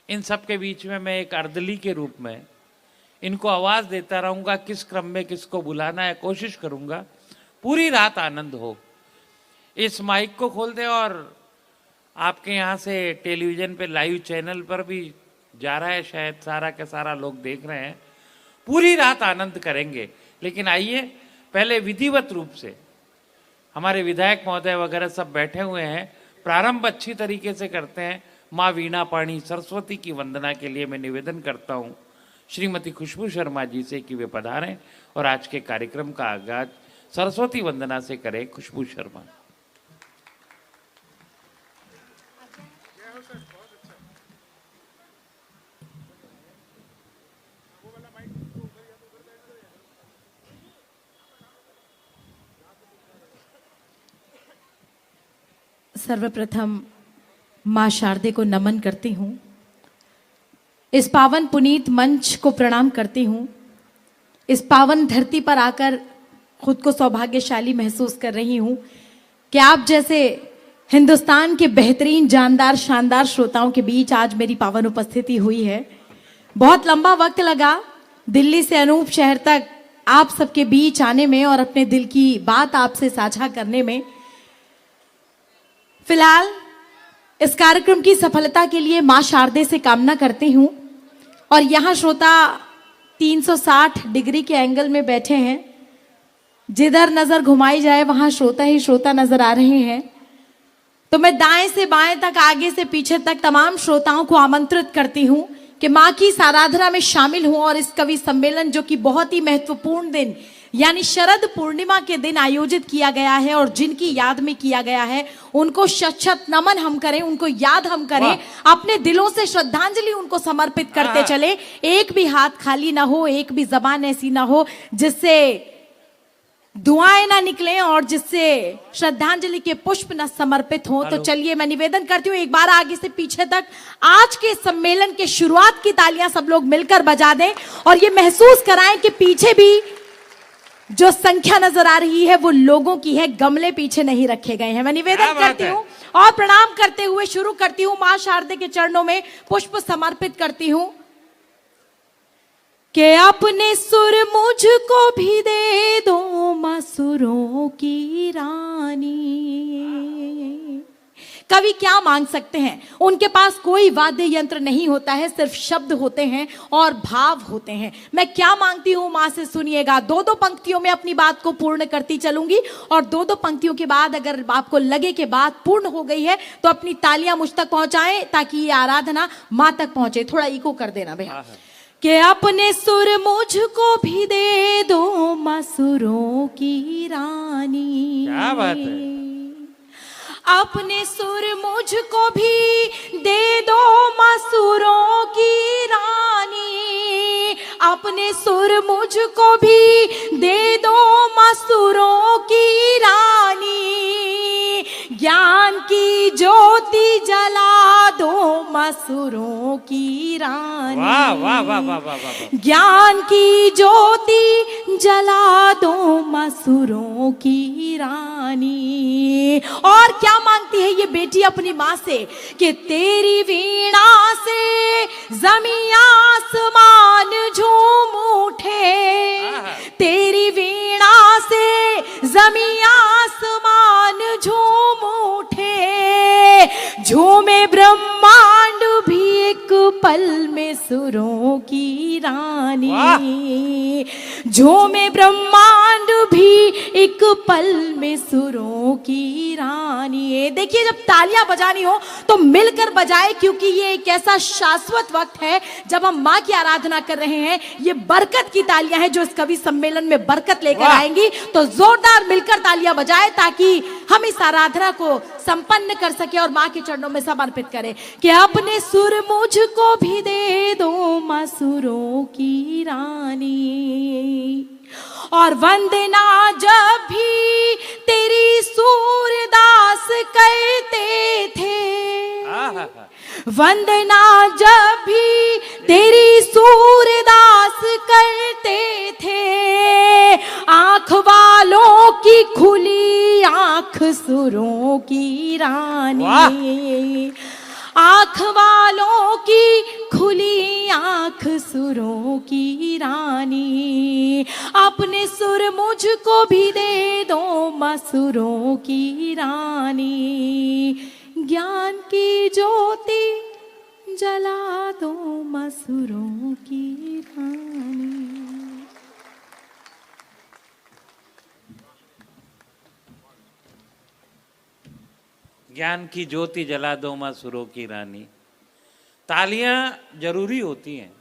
इन सब के बीच में मैं एक अर्दली के रूप में इनको आवाज देता रहूंगा, किस क्रम में किसको बुलाना है कोशिश करूंगा। पूरी रात आनंद हो। इस माइक को खोल दे और आपके यहाँ से टेलीविजन पे लाइव चैनल पर भी जा रहा है, शायद सारा के सारा लोग देख रहे हैं। पूरी रात आनंद करेंगे। लेकिन आइए पहले विधिवत रूप से हमारे विधायक महोदय वगैरह सब बैठे हुए हैं, प्रारंभ अच्छी तरीके से करते हैं। माँ वीणा पाणी सरस्वती की वंदना के लिए मैं निवेदन करता हूँ श्रीमती खुशबू शर्मा जी से कि वे पधारें और आज के कार्यक्रम का आगाज सरस्वती वंदना से करें। खुशबू शर्मा। सर्वप्रथम मां शारदे को नमन करती हूं। इस पावन पुनीत मंच को प्रणाम करती हूं। इस पावन धरती पर आकर खुद को सौभाग्यशाली महसूस कर रही हूं कि आप जैसे हिंदुस्तान के बेहतरीन जानदार शानदार श्रोताओं के बीच आज मेरी पावन उपस्थिति हुई है। बहुत लंबा वक्त लगा दिल्ली से अनूप शहर तक आप सबके बीच आने में और अपने दिल की बात आपसे साझा करने में। फिलहाल इस कार्यक्रम की सफलता के लिए मां शारदे से कामना करती हूं। और यहां श्रोता 360 डिग्री के एंगल में बैठे हैं। जिधर नजर घुमाई जाए वहां श्रोता ही श्रोता नजर आ रहे हैं। तो मैं दाएं से बाएं तक, आगे से पीछे तक तमाम श्रोताओं को आमंत्रित करती हूं कि मां की इस आराधना में शामिल हूं और इस कवि सम्मेलन जो कि बहुत ही महत्वपूर्ण दिन यानी शरद पूर्णिमा के दिन आयोजित किया गया है और जिनकी याद में किया गया है उनको शत शत नमन हम करें, उनको याद हम करें, अपने दिलों से श्रद्धांजलि उनको समर्पित करते चले। एक भी हाथ खाली ना हो, एक भी जबान ऐसी ना हो जिससे दुआएं ना निकलें और जिससे श्रद्धांजलि के पुष्प न समर्पित हो। तो चलिए मैं निवेदन करती हूँ एक बार आगे से पीछे तक आज के सम्मेलन के शुरुआत की तालियां सब लोग मिलकर बजा दें और ये महसूस कराएं कि पीछे भी जो संख्या नजर आ रही है वो लोगों की है, गमले पीछे नहीं रखे गए हैं। मैं निवेदन करती हूँ और प्रणाम करते हुए शुरू करती हूँ। मां शारदे के चरणों में पुष्प समर्पित करती हूँ कि अपने सुर मुझको भी दे दो मां सुरों की रानी। कवि क्या मांग सकते हैं? उनके पास कोई वाद्य यंत्र नहीं होता है, सिर्फ शब्द होते हैं और भाव होते हैं। मैं क्या मांगती हूं मां से सुनिएगा। दो दो पंक्तियों में अपनी बात को पूर्ण करती चलूंगी और दो दो पंक्तियों के बाद अगर आपको लगे कि बात पूर्ण हो गई है तो अपनी तालियां मुझ तक पहुंचाएं ताकि ये आराधना मां तक पहुंचे। थोड़ा इको कर देना भैया। कि अपने सुर मुझको भी दे दो मां सुरों की रानी। क्या बात है। अपने सुर मुझको भी दे दो मां सुरों की रानी। अपने सुर मुझको भी दे दो मां सुरों की रानी। ज्ञान की ज्योति जला दो मां सुरों की रानी। वाह वाह वाह वाह वाह वाह। ज्ञान की ज्योति जला दो मां सुरों की रानी। और क्या मांगती है ये बेटी अपनी माँ से कि तेरी वीणा से जमीन आसमान झूम उठे। तेरी वीणा से जमीन आसमान झूम उठे। झूमे ब्रह्मांड भी एक पल में सुरों की रानी। झूमे ब्रह्मांड भी एक पल में सुरों की रानी। देखिए जब तालियां बजानी हो तो मिलकर बजाए क्योंकि ये एक ऐसा शाश्वत वक्त है जब हम मां की आराधना कर रहे हैं। ये बरकत की तालियां हैं जो इस कवि सम्मेलन में बरकत लेकर आएंगी। तो जोरदार मिलकर तालियां बजाए ताकि हम इस आराधना को संपन्न कर सके और मां के चरणों में समर्पित करें कि अपने सुर मुझको भी दे दो मां सुरों की रानी। और वंदना जब भी तेरी सूरदास करते थे। वंदना जब भी तेरी सूरदास करते थे। आंख वालों की खुली आंख सुरों की रानी। आंख वालों की लाख सुरों की रानी, अपने सुर मुझको भी दे दो मसुरों की रानी, ज्ञान की ज्योति जला दो मसुरों की रानी। ज्ञान की ज्योति जला दो माँ सुरों की रानी। तालियां जरूरी होती हैं,